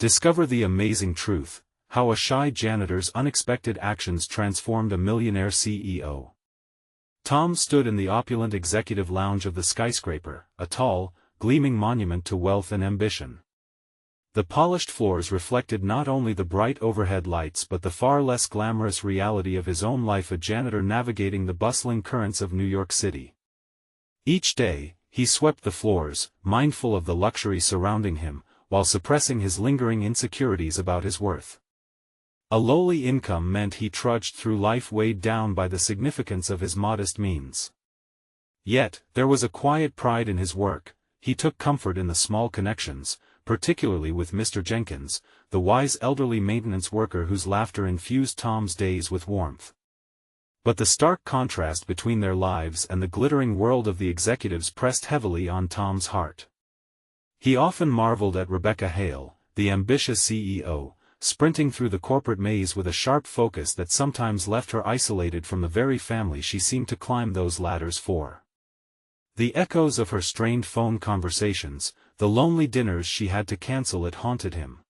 Discover the amazing truth, how a shy janitor's unexpected actions transformed a millionaire CEO. Tom stood in the opulent executive lounge of the skyscraper, a tall, gleaming monument to wealth and ambition. The polished floors reflected not only the bright overhead lights but the far less glamorous reality of his own life, a janitor navigating the bustling currents of New York City. Each day, he swept the floors, mindful of the luxury surrounding him, while suppressing his lingering insecurities about his worth. A lowly income meant he trudged through life weighed down by the significance of his modest means. Yet, there was a quiet pride in his work. He took comfort in the small connections, particularly with Mr. Jenkins, the wise elderly maintenance worker whose laughter infused Tom's days with warmth. But the stark contrast between their lives and the glittering world of the executives pressed heavily on Tom's heart. He often marveled at Rebecca Hale, the ambitious CEO, sprinting through the corporate maze with a sharp focus that sometimes left her isolated from the very family she seemed to climb those ladders for. The echoes of her strained phone conversations, the lonely dinners she had to cancel, it haunted him.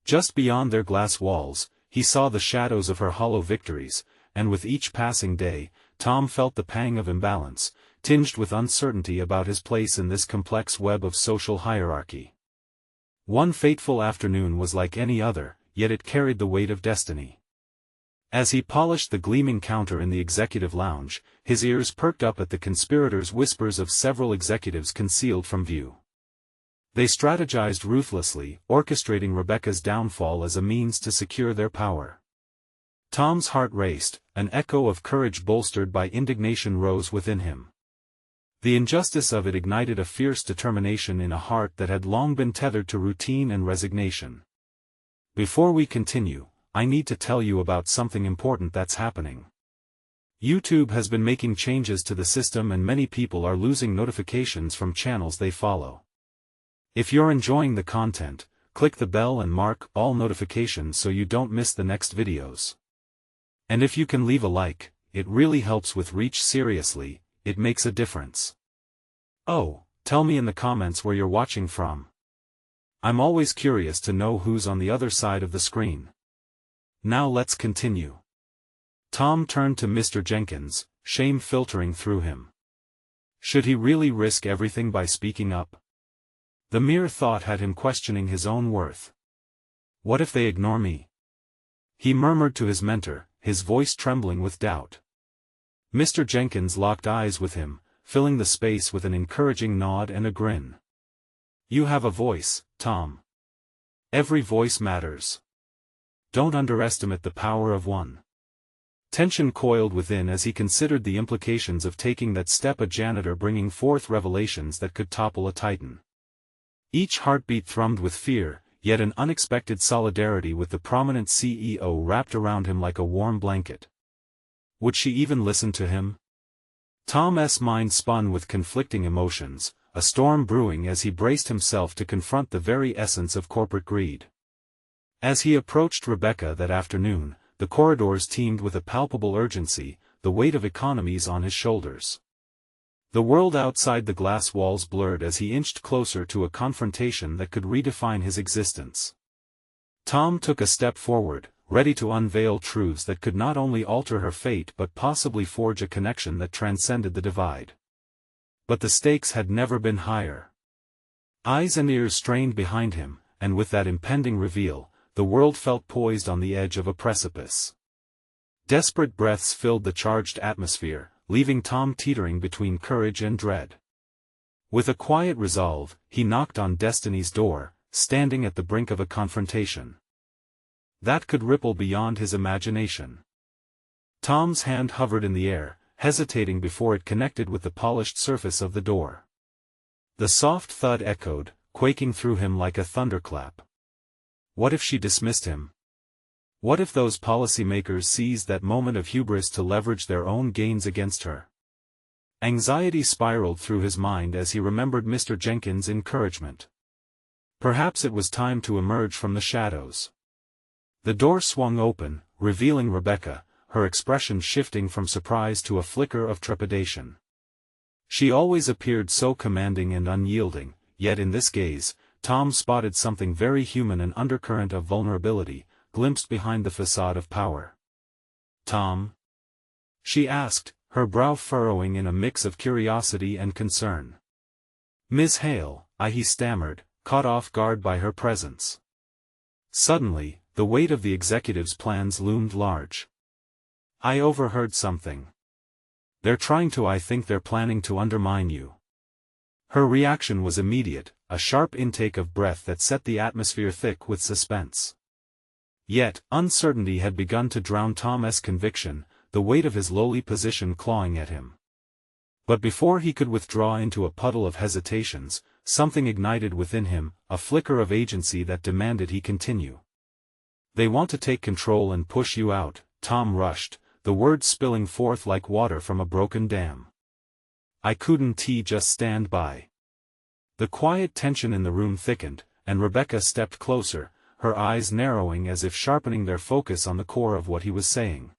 Just beyond their glass walls, he saw the shadows of her hollow victories, and with each passing day, Tom felt the pang of imbalance, tinged with uncertainty about his place in this complex web of social hierarchy. One fateful afternoon was like any other, yet it carried the weight of destiny. As he polished the gleaming counter in the executive lounge, his ears perked up at the conspirators' whispers of several executives concealed from view. They strategized ruthlessly, orchestrating Rebecca's downfall as a means to secure their power. Tom's heart raced, an echo of courage bolstered by indignation rose within him. The injustice of it ignited a fierce determination in a heart that had long been tethered to routine and resignation. Before we continue, I need to tell you about something important that's happening. YouTube has been making changes to the system and many people are losing notifications from channels they follow. If you're enjoying the content, click the bell and mark all notifications so you don't miss the next videos. And if you can leave a like, it really helps with reach. Seriously, it makes a difference. Oh, tell me in the comments where you're watching from. I'm always curious to know who's on the other side of the screen. Now let's continue. Tom turned to Mr. Jenkins, shame filtering through him. Should he really risk everything by speaking up? The mere thought had him questioning his own worth. What if they ignore me? He murmured to his mentor, his voice trembling with doubt. Mr. Jenkins locked eyes with him, filling the space with an encouraging nod and a grin. You have a voice, Tom. Every voice matters. Don't underestimate the power of one. Tension coiled within as he considered the implications of taking that step, a janitor bringing forth revelations that could topple a titan. Each heartbeat thrummed with fear, yet an unexpected solidarity with the prominent CEO wrapped around him like a warm blanket. Would she even listen to him? Tom's mind spun with conflicting emotions, a storm brewing as he braced himself to confront the very essence of corporate greed. As he approached Rebecca that afternoon, the corridors teemed with a palpable urgency, the weight of economies on his shoulders. The world outside the glass walls blurred as he inched closer to a confrontation that could redefine his existence. Tom took a step forward, ready to unveil truths that could not only alter her fate but possibly forge a connection that transcended the divide. But the stakes had never been higher. Eyes and ears strained behind him, and with that impending reveal, the world felt poised on the edge of a precipice. Desperate breaths filled the charged atmosphere, leaving Tom teetering between courage and dread. With a quiet resolve, he knocked on destiny's door, standing at the brink of a confrontation that could ripple beyond his imagination. Tom's hand hovered in the air, hesitating before it connected with the polished surface of the door. The soft thud echoed, quaking through him like a thunderclap. What if she dismissed him? What if those policymakers seized that moment of hubris to leverage their own gains against her? Anxiety spiraled through his mind as he remembered Mr. Jenkins' encouragement. Perhaps it was time to emerge from the shadows. The door swung open, revealing Rebecca, her expression shifting from surprise to a flicker of trepidation. She always appeared so commanding and unyielding, yet in this gaze, Tom spotted something very human, an undercurrent of vulnerability, glimpsed behind the facade of power. "Tom?" she asked, her brow furrowing in a mix of curiosity and concern. "Miss Hale," he stammered, caught off guard by her presence. Suddenly, the weight of the executive's plans loomed large. "I overheard something. They're trying to. I think they're planning to undermine you." Her reaction was immediate, a sharp intake of breath that set the atmosphere thick with suspense. Yet, uncertainty had begun to drown Tom's conviction, the weight of his lowly position clawing at him. But before he could withdraw into a puddle of hesitations, something ignited within him, a flicker of agency that demanded he continue. "They want to take control and push you out," Tom rushed, the words spilling forth like water from a broken dam. "I couldn't just stand by." The quiet tension in the room thickened, and Rebecca stepped closer, her eyes narrowing as if sharpening their focus on the core of what he was saying.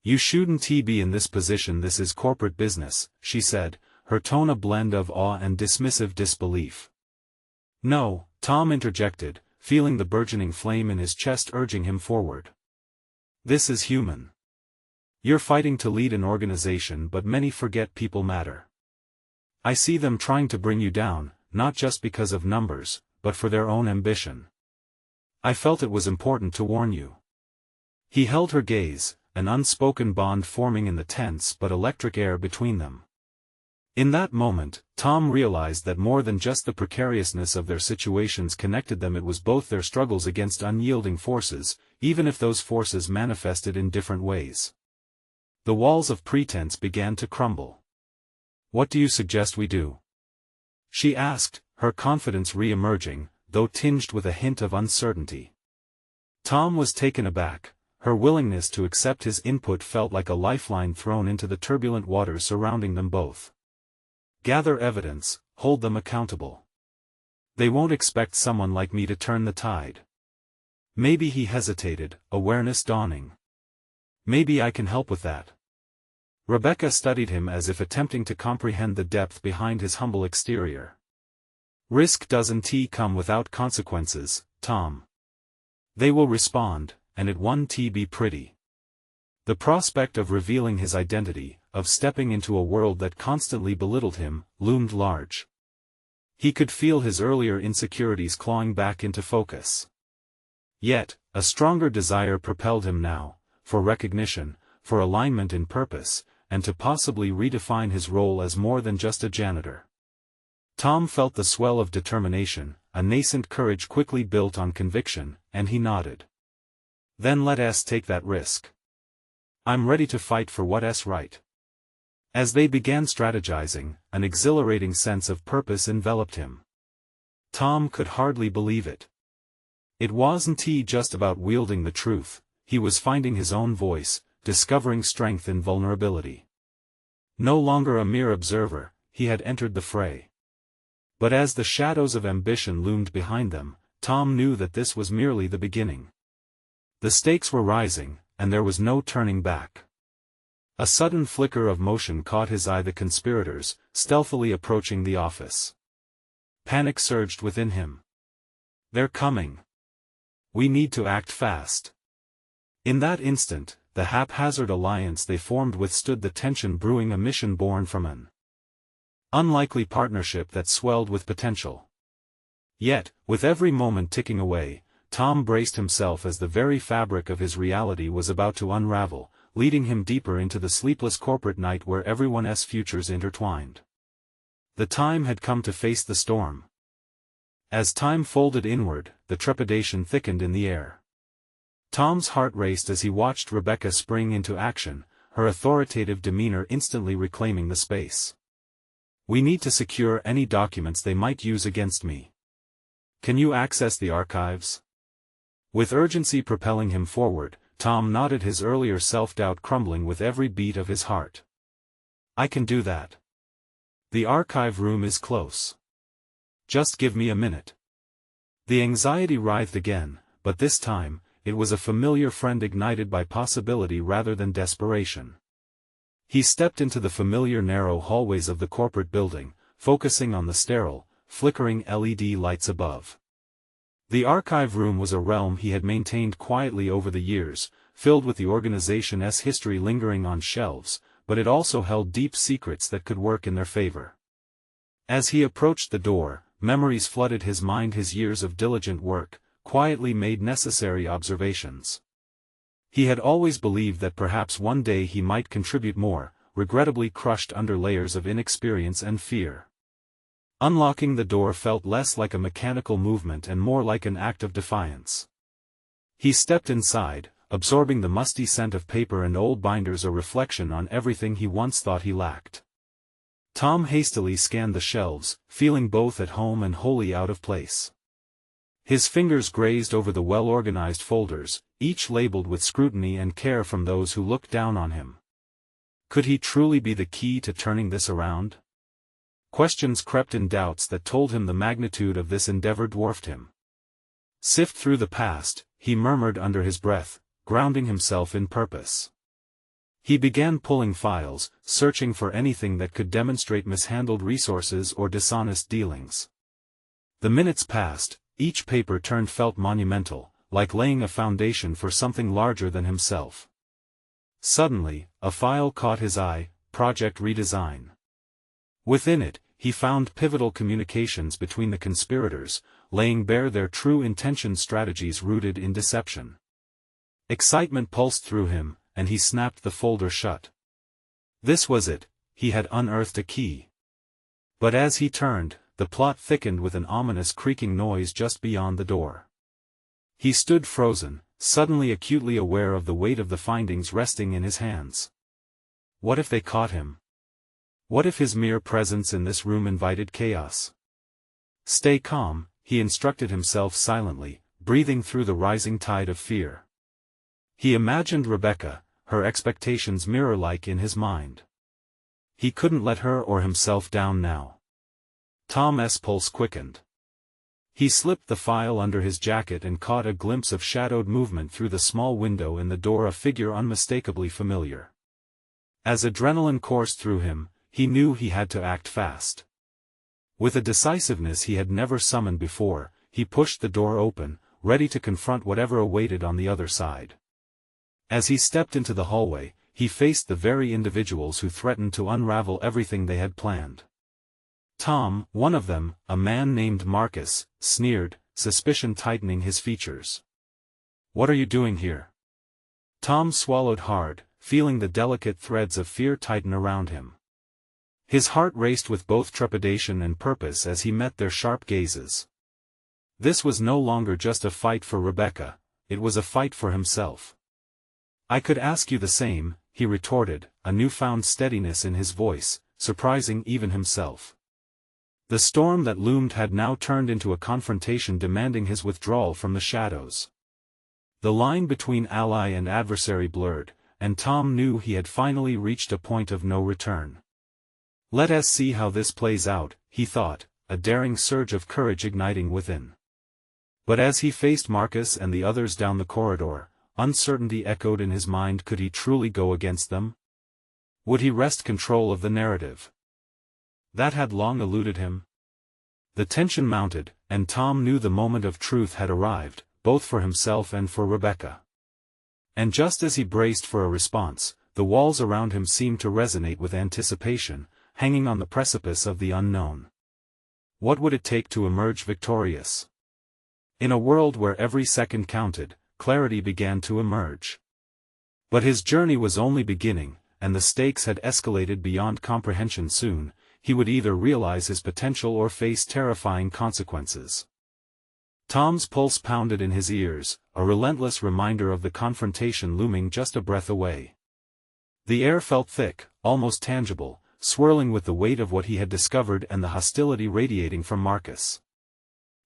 "You shouldn't be in this position. This is corporate business," she said, her tone a blend of awe and dismissive disbelief. "No," Tom interjected, feeling the burgeoning flame in his chest urging him forward. "This is human. You're fighting to lead an organization, but many forget people matter. I see them trying to bring you down, not just because of numbers, but for their own ambition. I felt it was important to warn you." He held her gaze, an unspoken bond forming in the tense but electric air between them. In that moment, Tom realized that more than just the precariousness of their situations connected them, it was both their struggles against unyielding forces, even if those forces manifested in different ways. The walls of pretense began to crumble. "What do you suggest we do?" she asked, her confidence re-emerging, though tinged with a hint of uncertainty. Tom was taken aback. Her willingness to accept his input felt like a lifeline thrown into the turbulent waters surrounding them both. "Gather evidence, hold them accountable. They won't expect someone like me to turn the tide." Maybe he hesitated, awareness dawning. "Maybe I can help with that." Rebecca studied him as if attempting to comprehend the depth behind his humble exterior. "Risk doesn't come without consequences, Tom. They will respond, and it won't be pretty." The prospect of revealing his identity, of stepping into a world that constantly belittled him, loomed large. He could feel his earlier insecurities clawing back into focus. Yet, a stronger desire propelled him now, for recognition, for alignment in purpose, and to possibly redefine his role as more than just a janitor. Tom felt the swell of determination, a nascent courage quickly built on conviction, and he nodded. "Then let us take that risk. I'm ready to fight for what's right." As they began strategizing, an exhilarating sense of purpose enveloped him. Tom could hardly believe it. It wasn't just about wielding the truth, he was finding his own voice, discovering strength in vulnerability. No longer a mere observer, he had entered the fray. But as the shadows of ambition loomed behind them, Tom knew that this was merely the beginning. The stakes were rising, and there was no turning back. A sudden flicker of motion caught his eye, the conspirators, stealthily approaching the office. Panic surged within him. "They're coming. We need to act fast." In that instant, the haphazard alliance they formed withstood the tension brewing, a mission born from an unlikely partnership that swelled with potential. Yet, with every moment ticking away, Tom braced himself as the very fabric of his reality was about to unravel, leading him deeper into the sleepless corporate night where everyone's futures intertwined. The time had come to face the storm. As time folded inward, the trepidation thickened in the air. Tom's heart raced as he watched Rebecca spring into action, her authoritative demeanor instantly reclaiming the space. "We need to secure any documents they might use against me. Can you access the archives?" With urgency propelling him forward, Tom nodded, his earlier self-doubt crumbling with every beat of his heart. "I can do that. The archive room is close. Just give me a minute." The anxiety writhed again, but this time, it was a familiar friend ignited by possibility rather than desperation. He stepped into the familiar narrow hallways of the corporate building, focusing on the sterile, flickering LED lights above. The archive room was a realm he had maintained quietly over the years, filled with the organization's history lingering on shelves, but it also held deep secrets that could work in their favor. As he approached the door, memories flooded his mind. His years of diligent work quietly made necessary observations. He had always believed that perhaps one day he might contribute more, regrettably crushed under layers of inexperience and fear. Unlocking the door felt less like a mechanical movement and more like an act of defiance. He stepped inside, absorbing the musty scent of paper and old binders, a reflection on everything he once thought he lacked. Tom hastily scanned the shelves, feeling both at home and wholly out of place. His fingers grazed over the well-organized folders, each labeled with scrutiny and care from those who looked down on him. Could he truly be the key to turning this around? Questions crept in, doubts that told him the magnitude of this endeavor dwarfed him. Sift through the past, he murmured under his breath, grounding himself in purpose. He began pulling files, searching for anything that could demonstrate mishandled resources or dishonest dealings. The minutes passed, each paper turn felt monumental, like laying a foundation for something larger than himself. Suddenly, a file caught his eye, Project Redesign. Within it, he found pivotal communications between the conspirators, laying bare their true intentions, strategies rooted in deception. Excitement pulsed through him, and he snapped the folder shut. This was it, he had unearthed a key. But as he turned, the plot thickened with an ominous creaking noise just beyond the door. He stood frozen, suddenly acutely aware of the weight of the findings resting in his hands. What if they caught him? What if his mere presence in this room invited chaos? Stay calm, he instructed himself silently, breathing through the rising tide of fear. He imagined Rebecca, her expectations mirror-like in his mind. He couldn't let her or himself down now. Tom's pulse quickened. He slipped the file under his jacket and caught a glimpse of shadowed movement through the small window in the door, a figure unmistakably familiar. As adrenaline coursed through him, he knew he had to act fast. With a decisiveness he had never summoned before, he pushed the door open, ready to confront whatever awaited on the other side. As he stepped into the hallway, he faced the very individuals who threatened to unravel everything they had planned. Tom, one of them, a man named Marcus, sneered, suspicion tightening his features. "What are you doing here?" Tom swallowed hard, feeling the delicate threads of fear tighten around him. His heart raced with both trepidation and purpose as he met their sharp gazes. This was no longer just a fight for Rebecca, it was a fight for himself. "I could ask you the same," he retorted, a newfound steadiness in his voice, surprising even himself. The storm that loomed had now turned into a confrontation demanding his withdrawal from the shadows. The line between ally and adversary blurred, and Tom knew he had finally reached a point of no return. "Let us see how this plays out," he thought, a daring surge of courage igniting within. But as he faced Marcus and the others down the corridor, uncertainty echoed in his mind. Could he truly go against them? Would he wrest control of the narrative? That had long eluded him. The tension mounted, and Tom knew the moment of truth had arrived, both for himself and for Rebecca. And just as he braced for a response, the walls around him seemed to resonate with anticipation, hanging on the precipice of the unknown. What would it take to emerge victorious? In a world where every second counted, clarity began to emerge. But his journey was only beginning, and the stakes had escalated beyond comprehension. Soon, he would either realize his potential or face terrifying consequences. Tom's pulse pounded in his ears, a relentless reminder of the confrontation looming just a breath away. The air felt thick, almost tangible, swirling with the weight of what he had discovered and the hostility radiating from Marcus.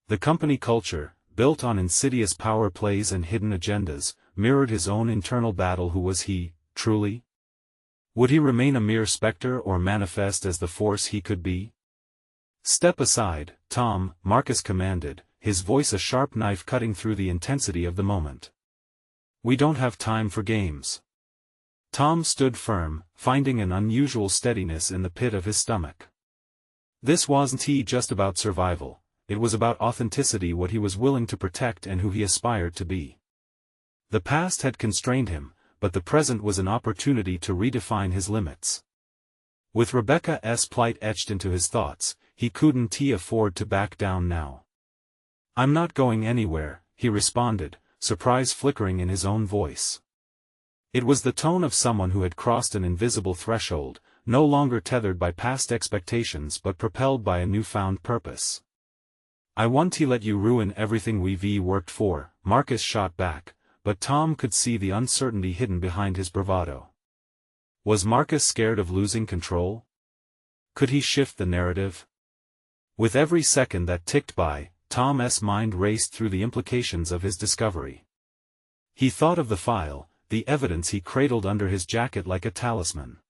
The company culture, built on insidious power plays and hidden agendas, mirrored his own internal battle. Who was he, truly? Would he remain a mere specter or manifest as the force he could be? "Step aside, Tom," Marcus commanded, his voice a sharp knife cutting through the intensity of the moment. "We don't have time for games." Tom stood firm, finding an unusual steadiness in the pit of his stomach. This wasn't just about survival, it was about authenticity, what he was willing to protect and who he aspired to be. The past had constrained him, but the present was an opportunity to redefine his limits. With Rebecca's plight etched into his thoughts, he couldn't afford to back down now. "I'm not going anywhere," he responded, surprise flickering in his own voice. It was the tone of someone who had crossed an invisible threshold, no longer tethered by past expectations but propelled by a newfound purpose. "I won't let you ruin everything we've worked for," Marcus shot back, but Tom could see the uncertainty hidden behind his bravado. Was Marcus scared of losing control? Could he shift the narrative? With every second that ticked by, Tom's mind raced through the implications of his discovery. He thought of the file, the evidence he cradled under his jacket like a talisman.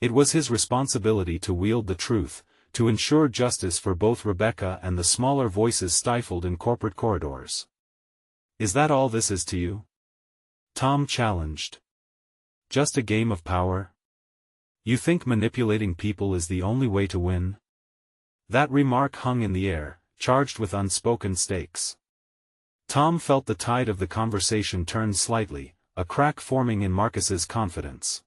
It was his responsibility to wield the truth, to ensure justice for both Rebecca and the smaller voices stifled in corporate corridors. "Is that all this is to you?" Tom challenged. "Just a game of power? You think manipulating people is the only way to win?" That remark hung in the air, charged with unspoken stakes. Tom felt the tide of the conversation turn slightly, a crack forming in Marcus's confidence.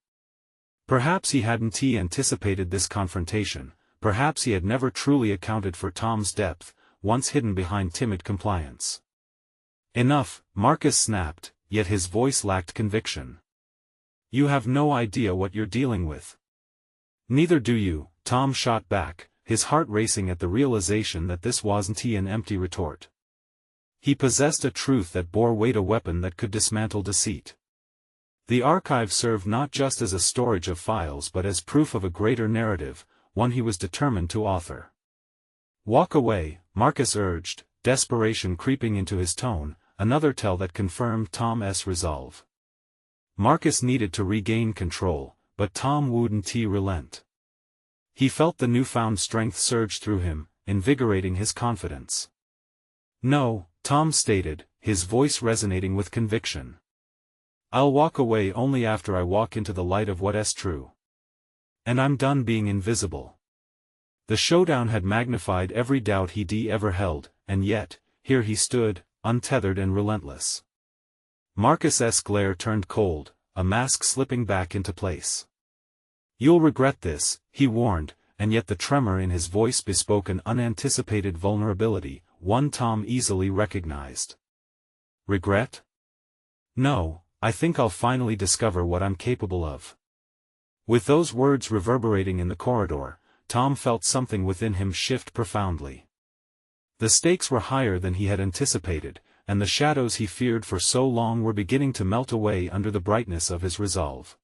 Perhaps he hadn't anticipated this confrontation, perhaps he had never truly accounted for Tom's depth, once hidden behind timid compliance. "Enough," Marcus snapped, yet his voice lacked conviction. "You have no idea what you're dealing with." "Neither do you," Tom shot back, his heart racing at the realization that this wasn't an empty retort. He possessed a truth that bore weight, a weapon that could dismantle deceit. The archive served not just as a storage of files but as proof of a greater narrative, one he was determined to author. "Walk away," Marcus urged, desperation creeping into his tone, another tell that confirmed Tom's resolve. Marcus needed to regain control, but Tom wouldn't relent. He felt the newfound strength surge through him, invigorating his confidence. "No," Tom stated, his voice resonating with conviction. "I'll walk away only after I walk into the light of what's true. And I'm done being invisible." The showdown had magnified every doubt he'd ever held, and yet, here he stood, untethered and relentless. Marcus's glare turned cold, a mask slipping back into place. "You'll regret this," he warned, and yet the tremor in his voice bespoke an unanticipated vulnerability, one Tom easily recognized. "Regret? No, I think I'll finally discover what I'm capable of." With those words reverberating in the corridor, Tom felt something within him shift profoundly. The stakes were higher than he had anticipated, and the shadows he feared for so long were beginning to melt away under the brightness of his resolve.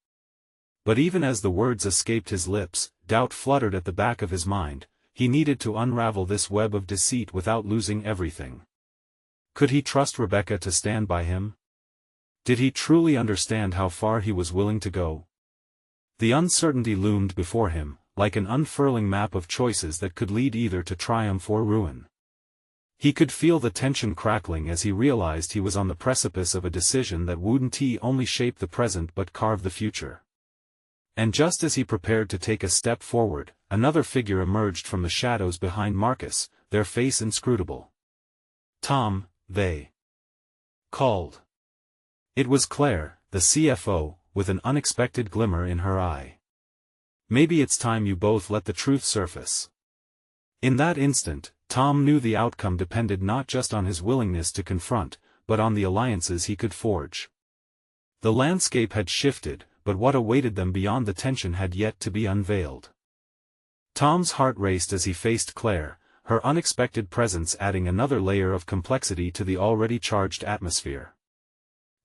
But even as the words escaped his lips, doubt fluttered at the back of his mind. He needed to unravel this web of deceit without losing everything. Could he trust Rebecca to stand by him? Did he truly understand how far he was willing to go? The uncertainty loomed before him, like an unfurling map of choices that could lead either to triumph or ruin. He could feel the tension crackling as he realized he was on the precipice of a decision that wouldn't only shape the present but carve the future. And just as he prepared to take a step forward, another figure emerged from the shadows behind Marcus, their face inscrutable. "Tom," they called. It was Claire, the CFO, with an unexpected glimmer in her eye. "Maybe it's time you both let the truth surface." In that instant, Tom knew the outcome depended not just on his willingness to confront, but on the alliances he could forge. The landscape had shifted, but what awaited them beyond the tension had yet to be unveiled. Tom's heart raced as he faced Claire, her unexpected presence adding another layer of complexity to the already charged atmosphere.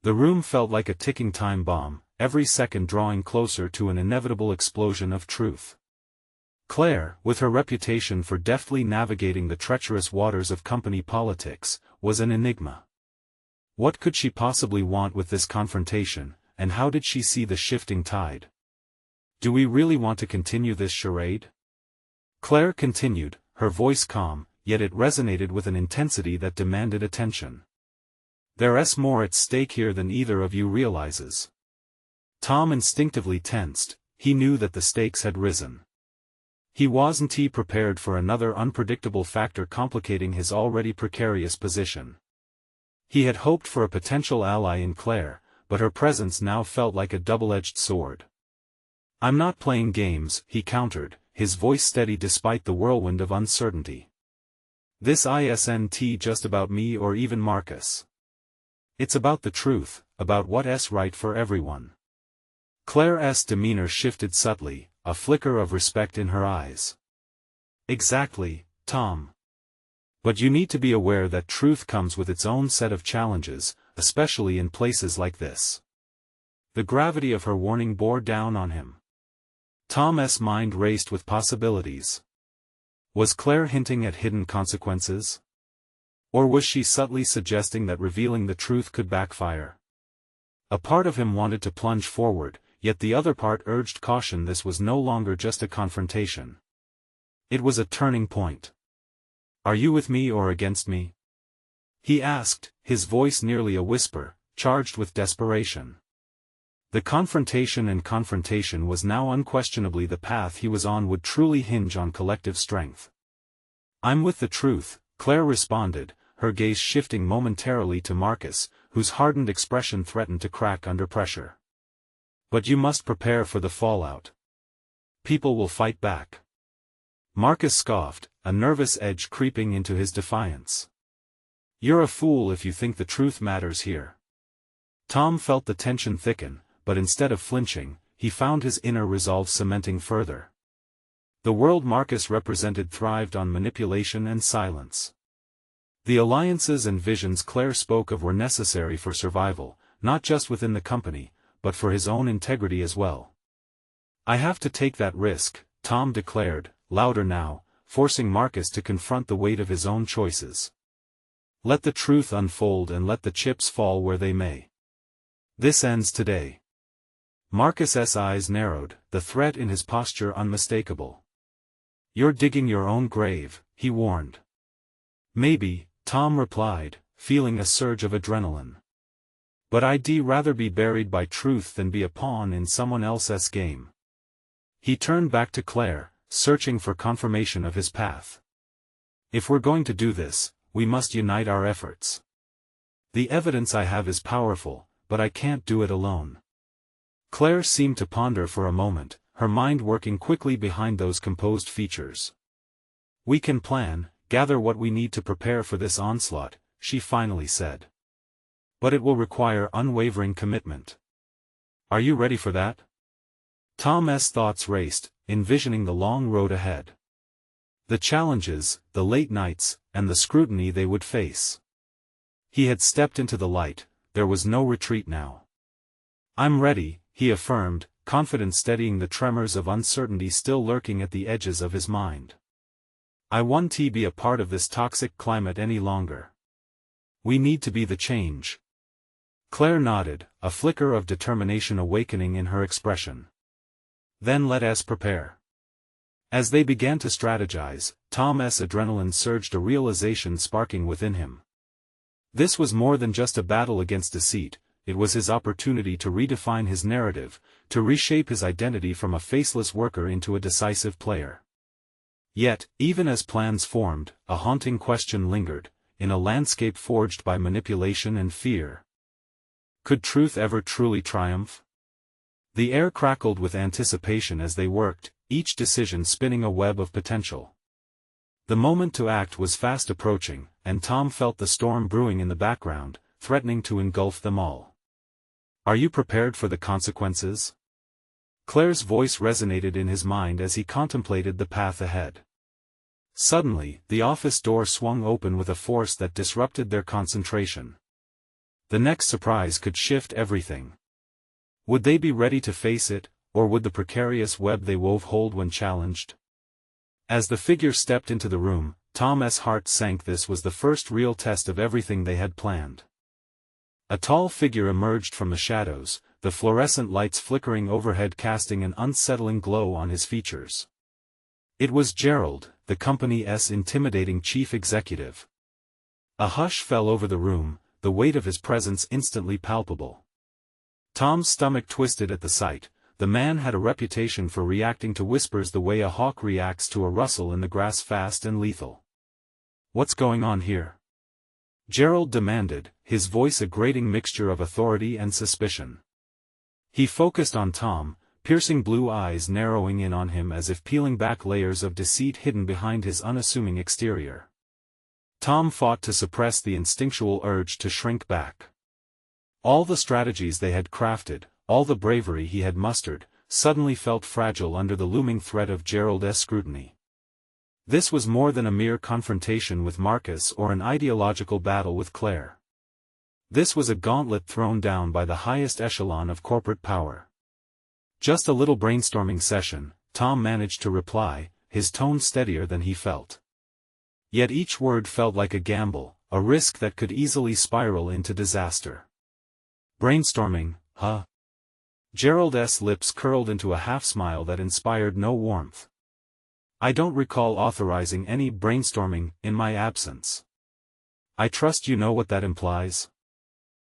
The room felt like a ticking time bomb, every second drawing closer to an inevitable explosion of truth. Claire, with her reputation for deftly navigating the treacherous waters of company politics, was an enigma. What could she possibly want with this confrontation, and how did she see the shifting tide? "Do we really want to continue this charade?" Claire continued, her voice calm, yet it resonated with an intensity that demanded attention. "There's more at stake here than either of you realizes." Tom instinctively tensed, he knew that the stakes had risen. He wasn't prepared for another unpredictable factor complicating his already precarious position. He had hoped for a potential ally in Claire, but her presence now felt like a double-edged sword. "I'm not playing games," he countered, his voice steady despite the whirlwind of uncertainty. "This isn't just about me or even Marcus. It's about the truth, about what's right for everyone." Claire's demeanor shifted subtly, a flicker of respect in her eyes. "Exactly, Tom. But you need to be aware that truth comes with its own set of challenges, especially in places like this." The gravity of her warning bore down on him. Tom's mind raced with possibilities. Was Claire hinting at hidden consequences? Or was she subtly suggesting that revealing the truth could backfire? A part of him wanted to plunge forward, yet the other part urged caution. This was no longer just a confrontation. It was a turning point. "Are you with me or against me?" he asked, his voice nearly a whisper, charged with desperation. The confrontation was now unquestionably the path he was on would truly hinge on collective strength. "I'm with the truth," Claire responded, her gaze shifting momentarily to Marcus, whose hardened expression threatened to crack under pressure. "But you must prepare for the fallout. People will fight back." Marcus scoffed, a nervous edge creeping into his defiance. "You're a fool if you think the truth matters here." Tom felt the tension thicken, but instead of flinching, he found his inner resolve cementing further. The world Marcus represented thrived on manipulation and silence. The alliances and visions Claire spoke of were necessary for survival, not just within the company, but for his own integrity as well. "I have to take that risk," Tom declared, louder now, forcing Marcus to confront the weight of his own choices. "Let the truth unfold and let the chips fall where they may. This ends today." Marcus's eyes narrowed, the threat in his posture unmistakable. "You're digging your own grave," he warned. "Maybe," Tom replied, feeling a surge of adrenaline. "But I'd rather be buried by truth than be a pawn in someone else's game." He turned back to Claire, searching for confirmation of his path. "If we're going to do this, we must unite our efforts. The evidence I have is powerful, but I can't do it alone." Claire seemed to ponder for a moment, her mind working quickly behind those composed features. "We can plan, gather what we need to prepare for this onslaught," she finally said. "But it will require unwavering commitment. Are you ready for that?" Tom's thoughts raced, envisioning the long road ahead. The challenges, the late nights, and the scrutiny they would face. He had stepped into the light, there was no retreat now. "I'm ready," he affirmed, confidence steadying the tremors of uncertainty still lurking at the edges of his mind. "I won't be a part of this toxic climate any longer. We need to be the change." Claire nodded, a flicker of determination awakening in her expression. "Then let us prepare." As they began to strategize, Tom's adrenaline surged, a realization sparking within him. This was more than just a battle against deceit, it was his opportunity to redefine his narrative, to reshape his identity from a faceless worker into a decisive player. Yet, even as plans formed, a haunting question lingered, in a landscape forged by manipulation and fear. Could truth ever truly triumph? The air crackled with anticipation as they worked, each decision spinning a web of potential. The moment to act was fast approaching, and Tom felt the storm brewing in the background, threatening to engulf them all. "Are you prepared for the consequences?" Claire's voice resonated in his mind as he contemplated the path ahead. Suddenly, the office door swung open with a force that disrupted their concentration. The next surprise could shift everything. Would they be ready to face it, or would the precarious web they wove hold when challenged? As the figure stepped into the room, Tom's heart sank. This was the first real test of everything they had planned. A tall figure emerged from the shadows, the fluorescent lights flickering overhead casting an unsettling glow on his features. It was Gerald, the company's intimidating chief executive. A hush fell over the room, the weight of his presence instantly palpable. Tom's stomach twisted at the sight, the man had a reputation for reacting to whispers the way a hawk reacts to a rustle in the grass, fast and lethal. "What's going on here?" Gerald demanded, his voice a grating mixture of authority and suspicion. He focused on Tom, piercing blue eyes narrowing in on him as if peeling back layers of deceit hidden behind his unassuming exterior. Tom fought to suppress the instinctual urge to shrink back. All the strategies they had crafted, all the bravery he had mustered, suddenly felt fragile under the looming threat of Gerald's scrutiny. This was more than a mere confrontation with Marcus or an ideological battle with Claire. This was a gauntlet thrown down by the highest echelon of corporate power. "Just a little brainstorming session," Tom managed to reply, his tone steadier than he felt. Yet each word felt like a gamble, a risk that could easily spiral into disaster. "Brainstorming, huh?" Gerald's lips curled into a half-smile that inspired no warmth. "I don't recall authorizing any brainstorming in my absence. I trust you know what that implies?"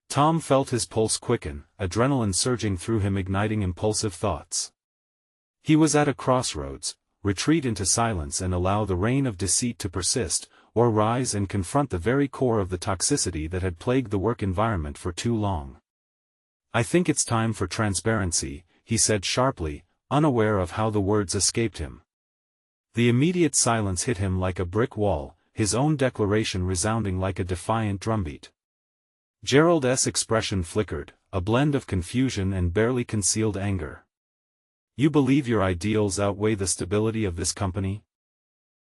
Tom felt his pulse quicken, adrenaline surging through him, igniting impulsive thoughts. He was at a crossroads: retreat into silence and allow the reign of deceit to persist, or rise and confront the very core of the toxicity that had plagued the work environment for too long. "I think it's time for transparency," he said sharply, unaware of how the words escaped him. The immediate silence hit him like a brick wall, his own declaration resounding like a defiant drumbeat. Gerald's expression flickered, a blend of confusion and barely concealed anger. "You believe your ideals outweigh the stability of this company?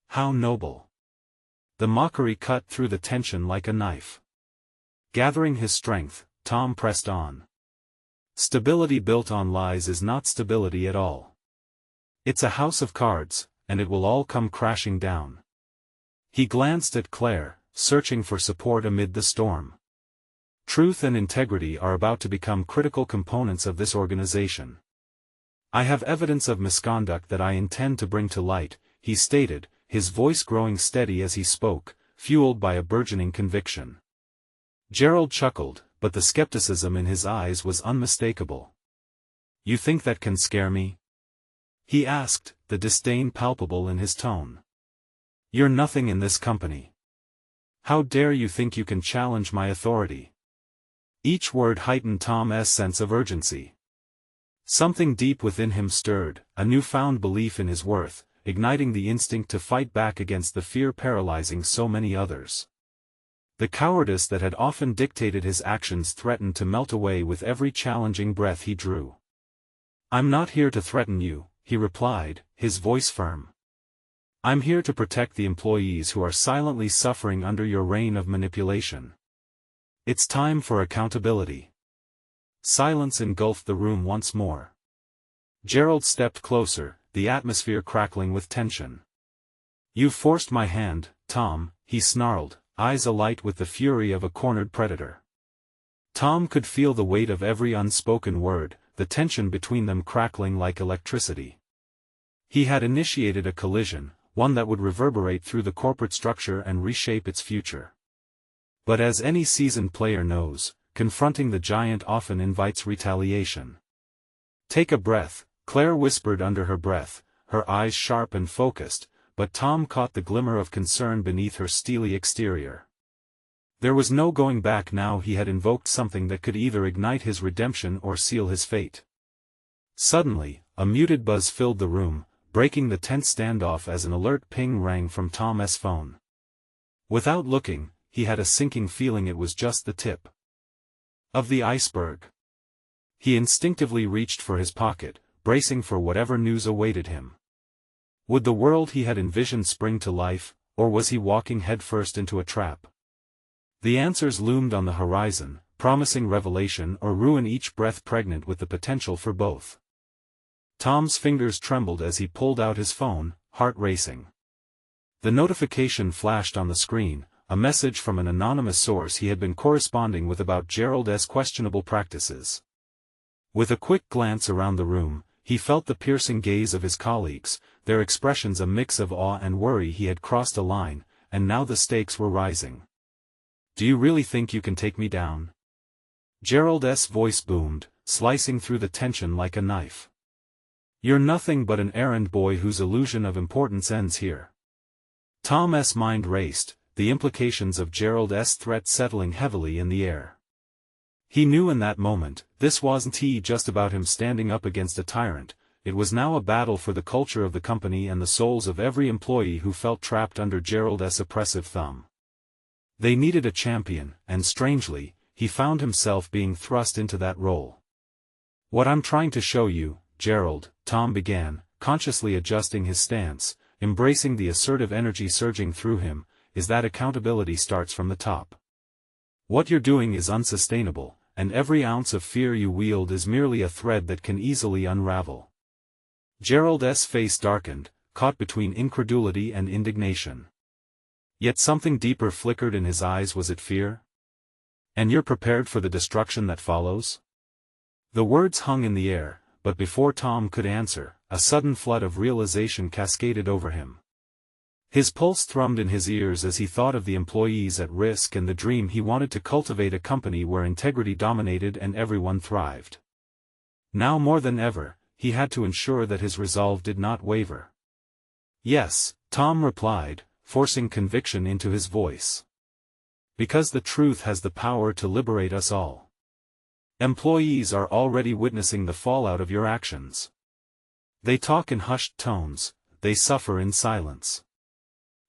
How noble!" The mockery cut through the tension like a knife. Gathering his strength, Tom pressed on. "Stability built on lies is not stability at all. It's a house of cards, and it will all come crashing down." He glanced at Claire, searching for support amid the storm. "Truth and integrity are about to become critical components of this organization. I have evidence of misconduct that I intend to bring to light," he stated, his voice growing steady as he spoke, fueled by a burgeoning conviction. Gerald chuckled, but the skepticism in his eyes was unmistakable. "You think that can scare me?" he asked, the disdain palpable in his tone. "You're nothing in this company. How dare you think you can challenge my authority?" Each word heightened Tom's sense of urgency. Something deep within him stirred, a newfound belief in his worth, igniting the instinct to fight back against the fear paralyzing so many others. The cowardice that had often dictated his actions threatened to melt away with every challenging breath he drew. "I'm not here to threaten you," he replied, his voice firm. "I'm here to protect the employees who are silently suffering under your reign of manipulation. It's time for accountability." Silence engulfed the room once more. Gerald stepped closer, the atmosphere crackling with tension. "You've forced my hand, Tom," he snarled, eyes alight with the fury of a cornered predator. Tom could feel the weight of every unspoken word, the tension between them crackling like electricity. He had initiated a collision, one that would reverberate through the corporate structure and reshape its future. But as any seasoned player knows, confronting the giant often invites retaliation. "Take a breath," Claire whispered under her breath, her eyes sharp and focused, but Tom caught the glimmer of concern beneath her steely exterior. There was no going back now. He had invoked something that could either ignite his redemption or seal his fate. Suddenly, a muted buzz filled the room, breaking the tense standoff as an alert ping rang from Tom's phone. Without looking, he had a sinking feeling it was just the tip of the iceberg. He instinctively reached for his pocket, bracing for whatever news awaited him. Would the world he had envisioned spring to life, or was he walking headfirst into a trap? The answers loomed on the horizon, promising revelation or ruin, each breath pregnant with the potential for both. Tom's fingers trembled as he pulled out his phone, heart racing. The notification flashed on the screen, a message from an anonymous source he had been corresponding with about Gerald's questionable practices. With a quick glance around the room, he felt the piercing gaze of his colleagues, their expressions a mix of awe and worry. He had crossed a line, and now the stakes were rising. "Do you really think you can take me down?" Gerald's voice boomed, slicing through the tension like a knife. You're nothing but an errand boy whose illusion of importance ends here. Tom's mind raced, the implications of Gerald's threat settling heavily in the air. He knew in that moment, this wasn't just about him standing up against a tyrant, it was now a battle for the culture of the company and the souls of every employee who felt trapped under Gerald's oppressive thumb. They needed a champion, and strangely, he found himself being thrust into that role. What I'm trying to show you, Gerald, Tom began, consciously adjusting his stance, embracing the assertive energy surging through him, is that accountability starts from the top. What you're doing is unsustainable, and every ounce of fear you wield is merely a thread that can easily unravel. Gerald's face darkened, caught between incredulity and indignation. Yet something deeper flickered in his eyes. Was it fear? And you're prepared for the destruction that follows? The words hung in the air, but before Tom could answer, a sudden flood of realization cascaded over him. His pulse thrummed in his ears as he thought of the employees at risk and the dream he wanted to cultivate, a company where integrity dominated and everyone thrived. Now more than ever, he had to ensure that his resolve did not waver. Yes, Tom replied, forcing conviction into his voice. Because the truth has the power to liberate us all. Employees are already witnessing the fallout of your actions. They talk in hushed tones, they suffer in silence.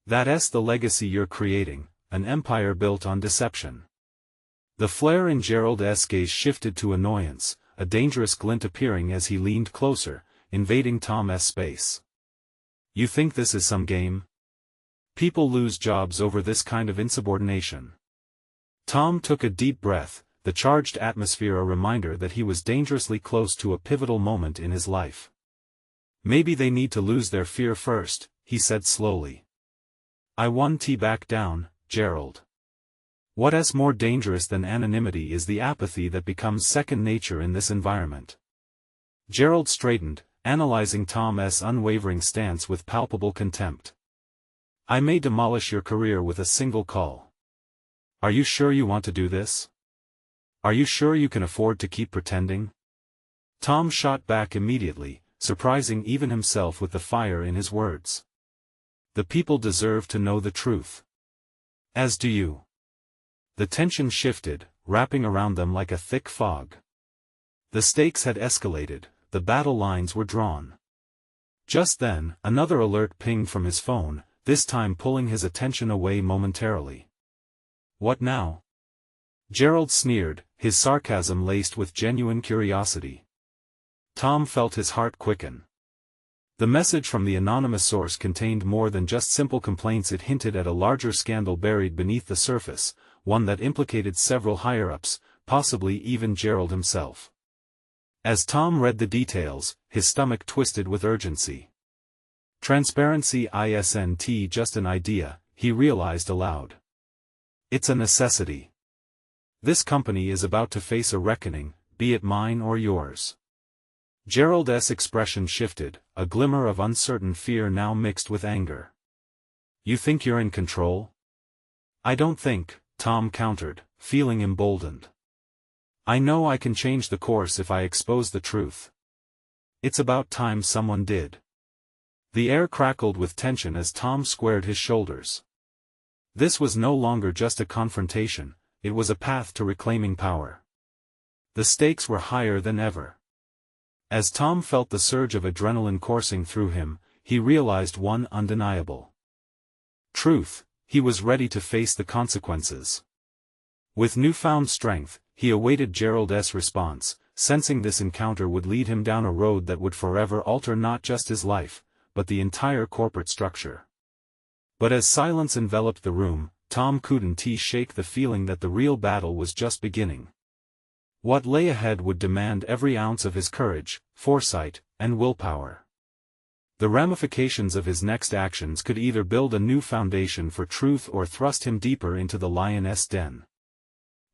That's the legacy you're creating, an empire built on deception. The flare in Gerald's gaze shifted to annoyance, a dangerous glint appearing as he leaned closer, invading Tom's space. You think this is some game? People lose jobs over this kind of insubordination. Tom took a deep breath, the charged atmosphere a reminder that he was dangerously close to a pivotal moment in his life. Maybe they need to lose their fear first, he said slowly. I want to back down, Gerald. What's more dangerous than anonymity is the apathy that becomes second nature in this environment. Gerald straightened, analyzing Tom's unwavering stance with palpable contempt. I may demolish your career with a single call. Are you sure you want to do this? Are you sure you can afford to keep pretending? Tom shot back immediately, surprising even himself with the fire in his words. The people deserve to know the truth. As do you. The tension shifted, wrapping around them like a thick fog. The stakes had escalated, the battle lines were drawn. Just then, another alert pinged from his phone, this time pulling his attention away momentarily. What now? Gerald sneered, his sarcasm laced with genuine curiosity. Tom felt his heart quicken. The message from the anonymous source contained more than just simple complaints. It hinted at a larger scandal buried beneath the surface, one that implicated several higher-ups, possibly even Gerald himself. As Tom read the details, his stomach twisted with urgency. Transparency isn't just an idea, he realized aloud. It's a necessity. This company is about to face a reckoning, be it mine or yours. Gerald's expression shifted, a glimmer of uncertain fear now mixed with anger. You think you're in control? I don't think, Tom countered, feeling emboldened. I know I can change the course if I expose the truth. It's about time someone did. The air crackled with tension as Tom squared his shoulders. This was no longer just a confrontation, it was a path to reclaiming power. The stakes were higher than ever. As Tom felt the surge of adrenaline coursing through him, he realized one undeniable truth: he was ready to face the consequences. With newfound strength, he awaited Gerald's response, sensing this encounter would lead him down a road that would forever alter not just his life, but the entire corporate structure. But as silence enveloped the room, Tom couldn't shake the feeling that the real battle was just beginning. What lay ahead would demand every ounce of his courage, foresight, and willpower. The ramifications of his next actions could either build a new foundation for truth or thrust him deeper into the lion's den.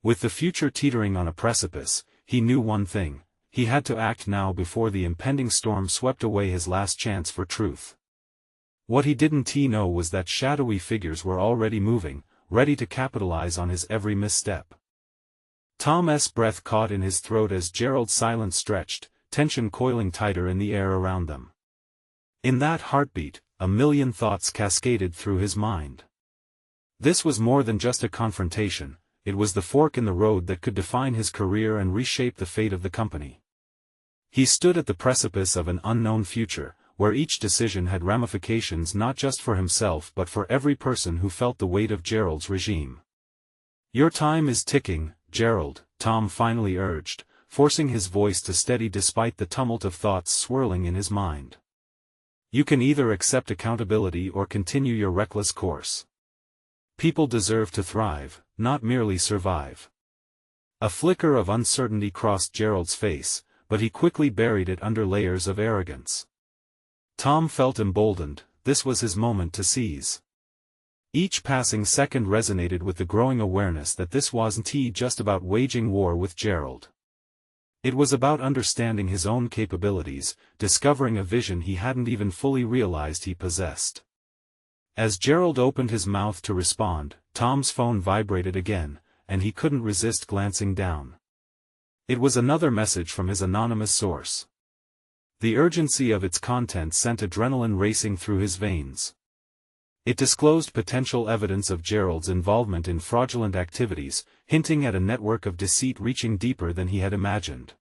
With the future teetering on a precipice, he knew one thing: he had to act now before the impending storm swept away his last chance for truth. What he didn't know was that shadowy figures were already moving, ready to capitalize on his every misstep. Tom's breath caught in his throat as Gerald's silence stretched, tension coiling tighter in the air around them. In that heartbeat, a million thoughts cascaded through his mind. This was more than just a confrontation, it was the fork in the road that could define his career and reshape the fate of the company. He stood at the precipice of an unknown future, where each decision had ramifications not just for himself but for every person who felt the weight of Gerald's regime. "Your time is ticking, Gerald," Tom finally urged, forcing his voice to steady despite the tumult of thoughts swirling in his mind. "You can either accept accountability or continue your reckless course. People deserve to thrive, not merely survive." A flicker of uncertainty crossed Gerald's face, but he quickly buried it under layers of arrogance. Tom felt emboldened, this was his moment to seize. Each passing second resonated with the growing awareness that this wasn't just about waging war with Gerald. It was about understanding his own capabilities, discovering a vision he hadn't even fully realized he possessed. As Gerald opened his mouth to respond, Tom's phone vibrated again, and he couldn't resist glancing down. It was another message from his anonymous source. The urgency of its content sent adrenaline racing through his veins. It disclosed potential evidence of Gerald's involvement in fraudulent activities, hinting at a network of deceit reaching deeper than he had imagined.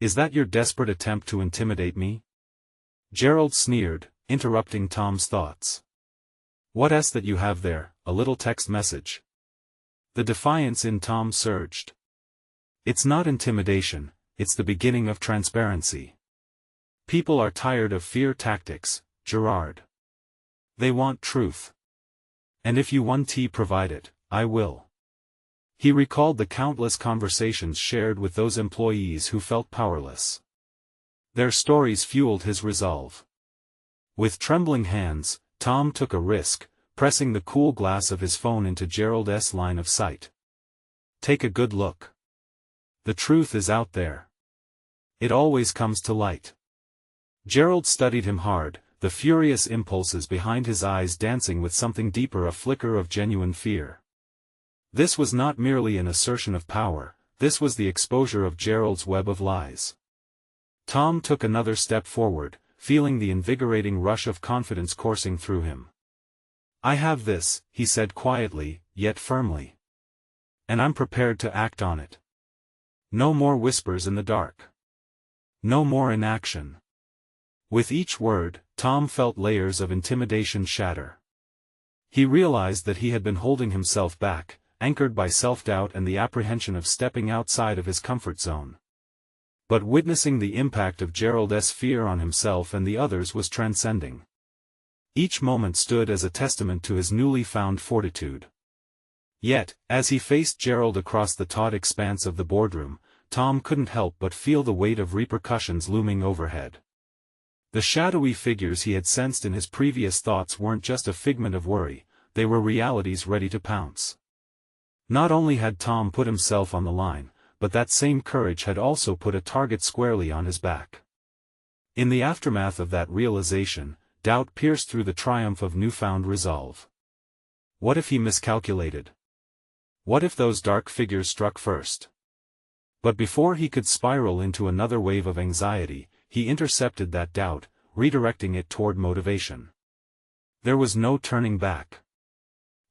"Is that your desperate attempt to intimidate me?" Gerald sneered, interrupting Tom's thoughts. "What's that you have there, a little text message?" The defiance in Tom surged. "It's not intimidation, it's the beginning of transparency. People are tired of fear tactics, Gerard. They want truth. And if you want to provide it, I will." He recalled the countless conversations shared with those employees who felt powerless. Their stories fueled his resolve. With trembling hands, Tom took a risk, pressing the cool glass of his phone into Gerald's line of sight. "Take a good look. The truth is out there. It always comes to light." Gerald studied him hard, the furious impulses behind his eyes dancing with something deeper, a flicker of genuine fear. This was not merely an assertion of power, this was the exposure of Gerald's web of lies. Tom took another step forward, feeling the invigorating rush of confidence coursing through him. "I have this," he said quietly, yet firmly. "And I'm prepared to act on it. No more whispers in the dark. No more inaction." With each word, Tom felt layers of intimidation shatter. He realized that he had been holding himself back, anchored by self-doubt and the apprehension of stepping outside of his comfort zone. But witnessing the impact of Gerald's fear on himself and the others was transcending. Each moment stood as a testament to his newly found fortitude. Yet, as he faced Gerald across the taut expanse of the boardroom, Tom couldn't help but feel the weight of repercussions looming overhead. The shadowy figures he had sensed in his previous thoughts weren't just a figment of worry, they were realities ready to pounce. Not only had Tom put himself on the line, but that same courage had also put a target squarely on his back. In the aftermath of that realization, doubt pierced through the triumph of newfound resolve. What if he miscalculated? What if those dark figures struck first? But before he could spiral into another wave of anxiety, he intercepted that doubt, redirecting it toward motivation. There was no turning back.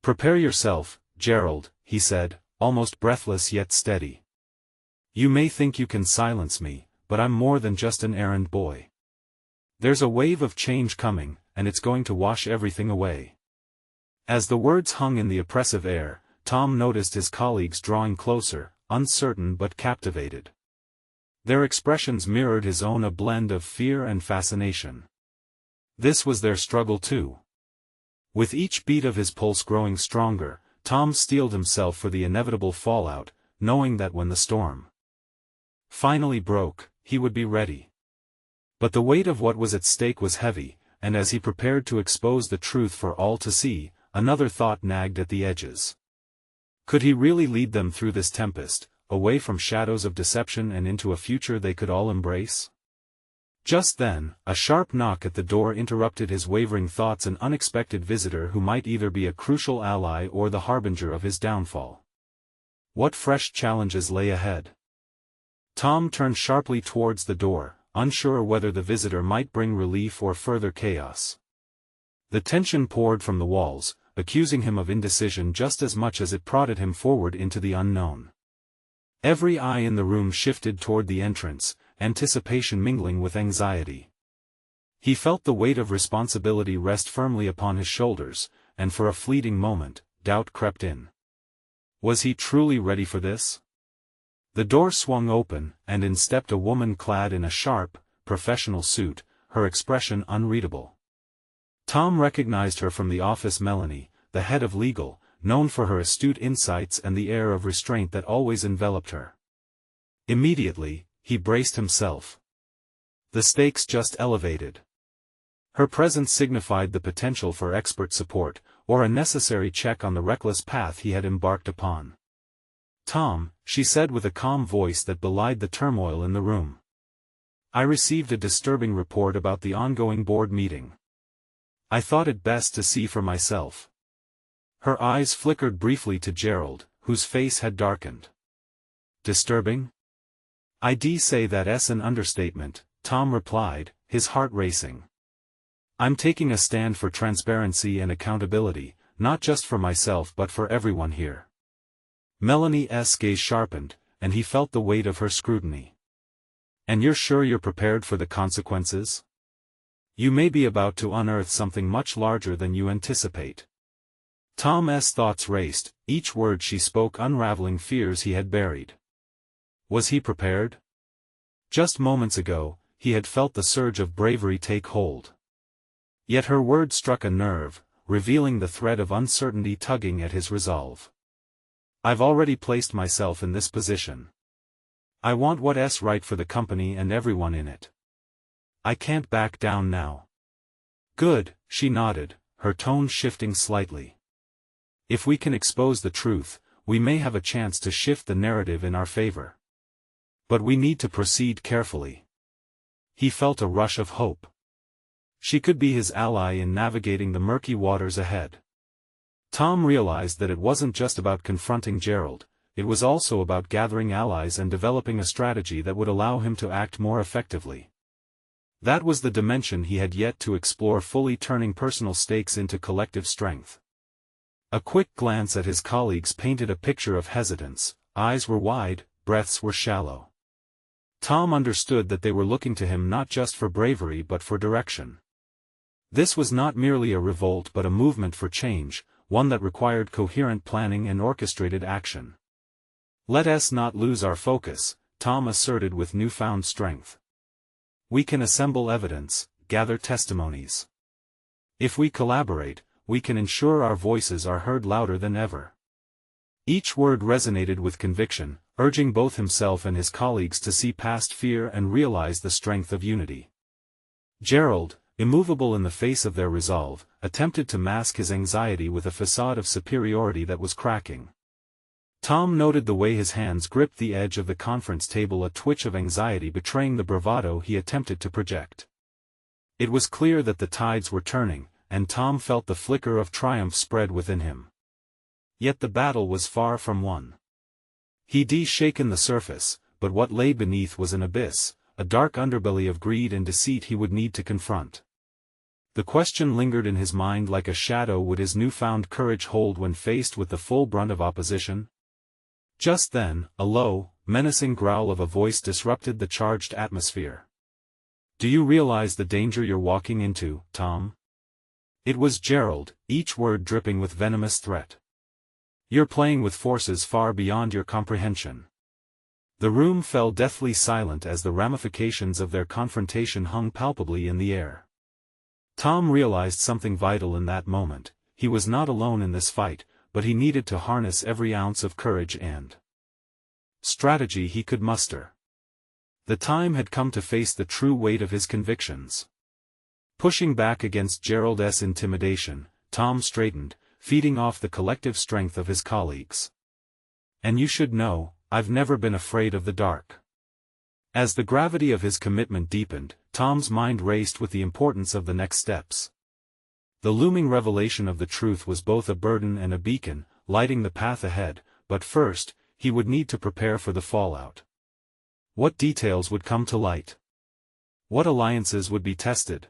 "Prepare yourself, Gerald," he said, almost breathless yet steady. "You may think you can silence me, but I'm more than just an errand boy. There's a wave of change coming, and it's going to wash everything away." As the words hung in the oppressive air, Tom noticed his colleagues drawing closer, uncertain but captivated. Their expressions mirrored his own, a blend of fear and fascination. This was their struggle too. With each beat of his pulse growing stronger, Tom steeled himself for the inevitable fallout, knowing that when the storm finally broke, he would be ready. But the weight of what was at stake was heavy, and as he prepared to expose the truth for all to see, another thought nagged at the edges. Could he really lead them through this tempest, away from shadows of deception and into a future they could all embrace? Just then, a sharp knock at the door interrupted his wavering thoughts, an unexpected visitor who might either be a crucial ally or the harbinger of his downfall. What fresh challenges lay ahead? Tom turned sharply towards the door, unsure whether the visitor might bring relief or further chaos. The tension poured from the walls, accusing him of indecision just as much as it prodded him forward into the unknown. Every eye in the room shifted toward the entrance, anticipation mingling with anxiety. He felt the weight of responsibility rest firmly upon his shoulders, and for a fleeting moment, doubt crept in. Was he truly ready for this? The door swung open, and in stepped a woman clad in a sharp, professional suit, her expression unreadable. Tom recognized her from the office. Melanie, the head of legal, known for her astute insights and the air of restraint that always enveloped her. Immediately, he braced himself. The stakes just elevated. Her presence signified the potential for expert support, or a necessary check on the reckless path he had embarked upon. "Tom," she said with a calm voice that belied the turmoil in the room. "I received a disturbing report about the ongoing board meeting. I thought it best to see for myself." Her eyes flickered briefly to Gerald, whose face had darkened. "Disturbing? I'd say that's an understatement," Tom replied, his heart racing. "I'm taking a stand for transparency and accountability, not just for myself but for everyone here." Melanie's gaze sharpened, and he felt the weight of her scrutiny. "And you're sure you're prepared for the consequences? You may be about to unearth something much larger than you anticipate." Tom's thoughts raced, each word she spoke unraveling fears he had buried. Was he prepared? Just moments ago, he had felt the surge of bravery take hold. Yet her words struck a nerve, revealing the thread of uncertainty tugging at his resolve. "I've already placed myself in this position. I want what's right for the company and everyone in it. I can't back down now." "Good," she nodded, her tone shifting slightly. "If we can expose the truth, we may have a chance to shift the narrative in our favor. But we need to proceed carefully." He felt a rush of hope. She could be his ally in navigating the murky waters ahead. Tom realized that it wasn't just about confronting Gerald, it was also about gathering allies and developing a strategy that would allow him to act more effectively. That was the dimension he had yet to explore fully, turning personal stakes into collective strength. A quick glance at his colleagues painted a picture of hesitance, eyes were wide, breaths were shallow. Tom understood that they were looking to him not just for bravery but for direction. This was not merely a revolt but a movement for change, one that required coherent planning and orchestrated action. "Let us not lose our focus," Tom asserted with newfound strength. "We can assemble evidence, gather testimonies. If we collaborate, we can ensure our voices are heard louder than ever." Each word resonated with conviction, urging both himself and his colleagues to see past fear and realize the strength of unity. Gerald, immovable in the face of their resolve, attempted to mask his anxiety with a facade of superiority that was cracking. Tom noted the way his hands gripped the edge of the conference table, a twitch of anxiety betraying the bravado he attempted to project. It was clear that the tides were turning, and Tom felt the flicker of triumph spread within him. Yet the battle was far from won. He'd shaken the surface, but what lay beneath was an abyss, a dark underbelly of greed and deceit he would need to confront. The question lingered in his mind like a shadow: would his newfound courage hold when faced with the full brunt of opposition? Just then, a low, menacing growl of a voice disrupted the charged atmosphere. "Do you realize the danger you're walking into, Tom?" It was Gerald, each word dripping with venomous threat. "You're playing with forces far beyond your comprehension." The room fell deathly silent as the ramifications of their confrontation hung palpably in the air. Tom realized something vital in that moment: he was not alone in this fight, but he needed to harness every ounce of courage and strategy he could muster. The time had come to face the true weight of his convictions. Pushing back against Gerald's intimidation, Tom straightened, feeding off the collective strength of his colleagues. "And you should know, I've never been afraid of the dark." As the gravity of his commitment deepened, Tom's mind raced with the importance of the next steps. The looming revelation of the truth was both a burden and a beacon, lighting the path ahead, but first, he would need to prepare for the fallout. What details would come to light? What alliances would be tested?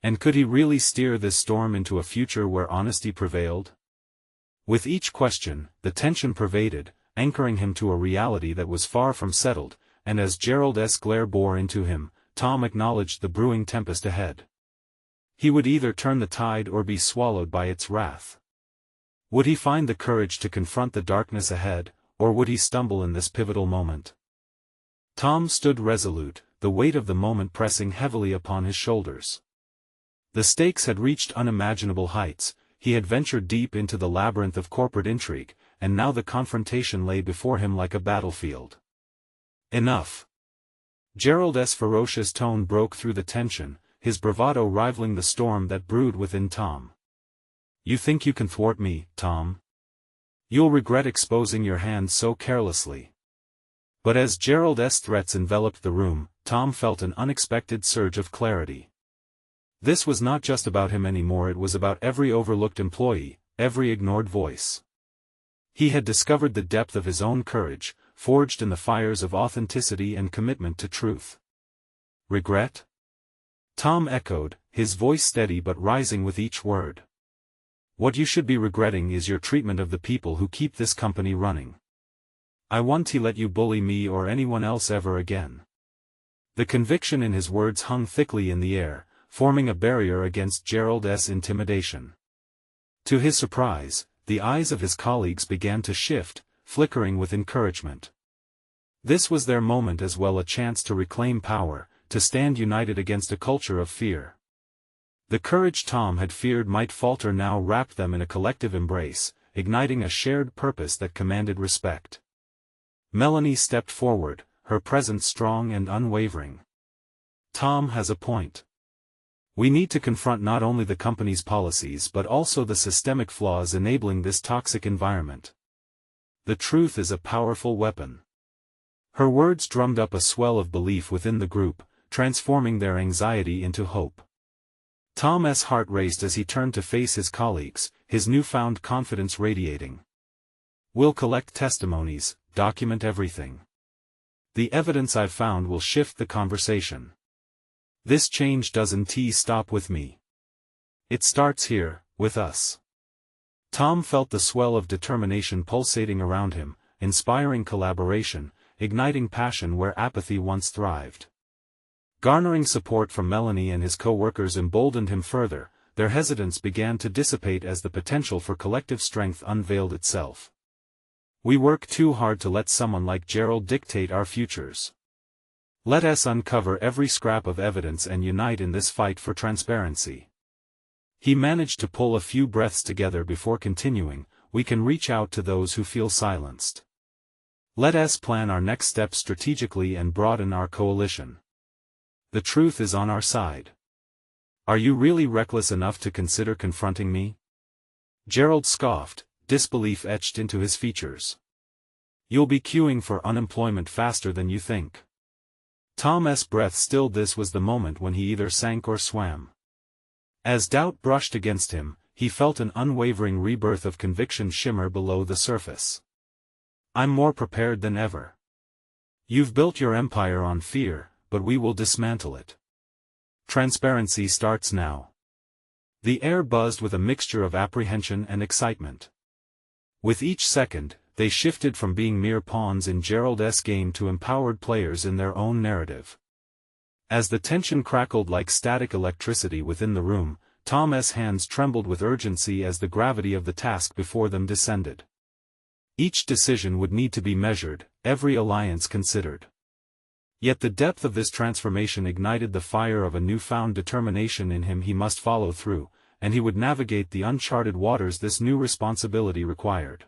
And could he really steer this storm into a future where honesty prevailed? With each question, the tension pervaded, anchoring him to a reality that was far from settled, and as Gerald's glare bore into him, Tom acknowledged the brewing tempest ahead. He would either turn the tide or be swallowed by its wrath. Would he find the courage to confront the darkness ahead, or would he stumble in this pivotal moment? Tom stood resolute, the weight of the moment pressing heavily upon his shoulders. The stakes had reached unimaginable heights, he had ventured deep into the labyrinth of corporate intrigue, and now the confrontation lay before him like a battlefield. Enough! Gerald's ferocious tone broke through the tension, his bravado rivaling the storm that brewed within Tom. You think you can thwart me, Tom? You'll regret exposing your hand so carelessly. But as Gerald's threats enveloped the room, Tom felt an unexpected surge of clarity. This was not just about him anymore, it was about every overlooked employee, every ignored voice. He had discovered the depth of his own courage, forged in the fires of authenticity and commitment to truth. Regret? Tom echoed, his voice steady but rising with each word. What you should be regretting is your treatment of the people who keep this company running. I won't let you bully me or anyone else ever again. The conviction in his words hung thickly in the air, forming a barrier against Gerald's intimidation. To his surprise, the eyes of his colleagues began to shift, flickering with encouragement. This was their moment as well, a chance to reclaim power, to stand united against a culture of fear. The courage Tom had feared might falter now wrapped them in a collective embrace, igniting a shared purpose that commanded respect. Melanie stepped forward, her presence strong and unwavering. Tom has a point. We need to confront not only the company's policies but also the systemic flaws enabling this toxic environment. The truth is a powerful weapon. Her words drummed up a swell of belief within the group, transforming their anxiety into hope. Tom's heart raced as he turned to face his colleagues, his newfound confidence radiating. We'll collect testimonies, document everything. The evidence I've found will shift the conversation. This change doesn't stop with me. It starts here, with us. Tom felt the swell of determination pulsating around him, inspiring collaboration, igniting passion where apathy once thrived. Garnering support from Melanie and his co-workers emboldened him further, their hesitance began to dissipate as the potential for collective strength unveiled itself. We work too hard to let someone like Gerald dictate our futures. Let us uncover every scrap of evidence and unite in this fight for transparency. He managed to pull a few breaths together before continuing, we can reach out to those who feel silenced. Let us plan our next steps strategically and broaden our coalition. The truth is on our side. Are you really reckless enough to consider confronting me? Gerald scoffed, disbelief etched into his features. You'll be queuing for unemployment faster than you think. Tom's breath stilled. This was the moment when he either sank or swam. As doubt brushed against him, he felt an unwavering rebirth of conviction shimmer below the surface. I'm more prepared than ever. You've built your empire on fear, but we will dismantle it. Transparency starts now. The air buzzed with a mixture of apprehension and excitement. With each second, they shifted from being mere pawns in Gerald's game to empowered players in their own narrative. As the tension crackled like static electricity within the room, Tom's hands trembled with urgency as the gravity of the task before them descended. Each decision would need to be measured, every alliance considered. Yet the depth of this transformation ignited the fire of a newfound determination in him. He must follow through, and he would navigate the uncharted waters this new responsibility required.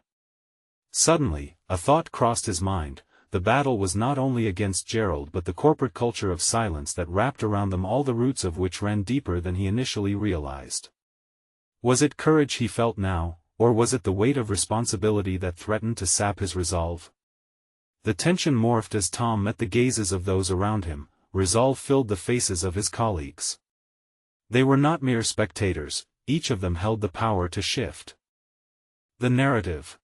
Suddenly, a thought crossed his mind. The battle was not only against Gerald but the corporate culture of silence that wrapped around them, all the roots of which ran deeper than he initially realized. Was it courage he felt now, or was it the weight of responsibility that threatened to sap his resolve? The tension morphed as Tom met the gazes of those around him. Resolve filled the faces of his colleagues. They were not mere spectators, each of them held the power to shift the narrative.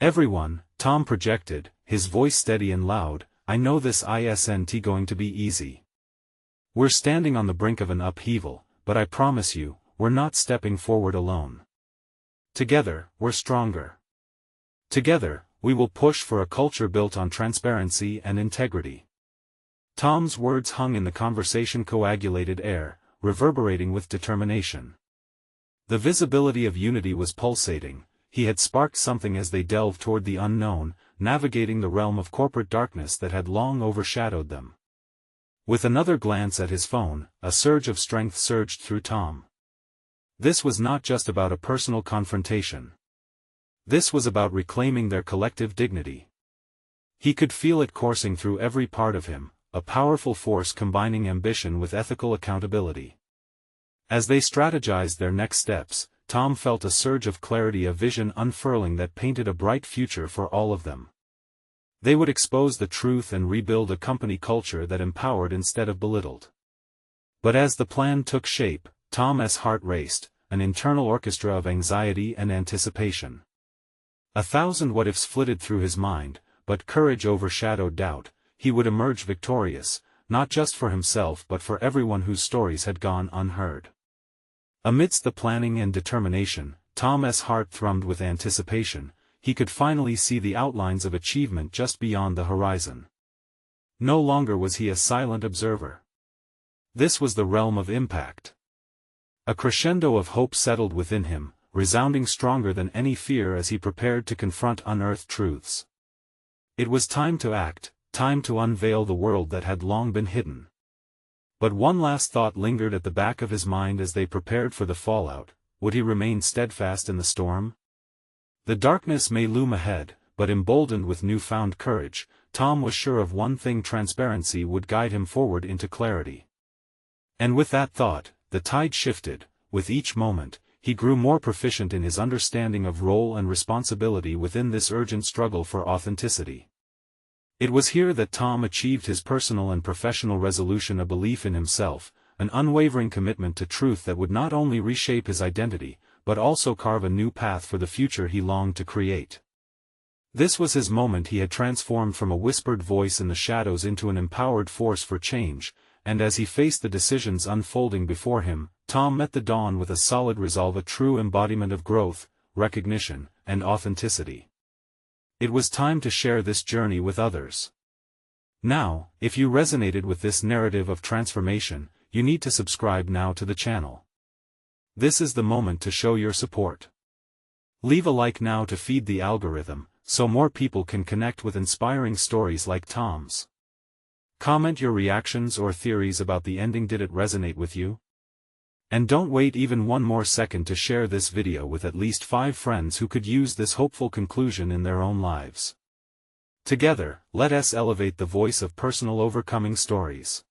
Everyone, Tom projected, his voice steady and loud, I know this isn't going to be easy. We're standing on the brink of an upheaval, but I promise you, we're not stepping forward alone. Together, we're stronger. Together, we will push for a culture built on transparency and integrity. Tom's words hung in the conversation-coagulated air, reverberating with determination. The visibility of unity was pulsating. He had sparked something as they delved toward the unknown, navigating the realm of corporate darkness that had long overshadowed them. With another glance at his phone, a surge of strength surged through Tom. This was not just about a personal confrontation. This was about reclaiming their collective dignity. He could feel it coursing through every part of him, a powerful force combining ambition with ethical accountability. As they strategized their next steps, Tom felt a surge of clarity, a vision unfurling that painted a bright future for all of them. They would expose the truth and rebuild a company culture that empowered instead of belittled. But as the plan took shape, Tom's heart raced, an internal orchestra of anxiety and anticipation. 1,000 what-ifs flitted through his mind, but courage overshadowed doubt. He would emerge victorious, not just for himself but for everyone whose stories had gone unheard. Amidst the planning and determination, Tom's heart thrummed with anticipation. He could finally see the outlines of achievement just beyond the horizon. No longer was he a silent observer. This was the realm of impact. A crescendo of hope settled within him, resounding stronger than any fear as he prepared to confront unearthed truths. It was time to act, time to unveil the world that had long been hidden. But one last thought lingered at the back of his mind as they prepared for the fallout. Would he remain steadfast in the storm? The darkness may loom ahead, but emboldened with newfound courage, Tom was sure of one thing: transparency would guide him forward into clarity. And with that thought, the tide shifted. With each moment, he grew more proficient in his understanding of role and responsibility within this urgent struggle for authenticity. It was here that Tom achieved his personal and professional resolution: a belief in himself, an unwavering commitment to truth that would not only reshape his identity, but also carve a new path for the future he longed to create. This was his moment. He had transformed from a whispered voice in the shadows into an empowered force for change, and as he faced the decisions unfolding before him, Tom met the dawn with a solid resolve, a true embodiment of growth, recognition, and authenticity. It was time to share this journey with others. Now, if you resonated with this narrative of transformation, you need to subscribe now to the channel. This is the moment to show your support. Leave a like now to feed the algorithm, so more people can connect with inspiring stories like Tom's. Comment your reactions or theories about the ending. Did it resonate with you? And don't wait even one more second to share this video with at least 5 friends who could use this hopeful conclusion in their own lives. Together, let us elevate the voice of personal overcoming stories.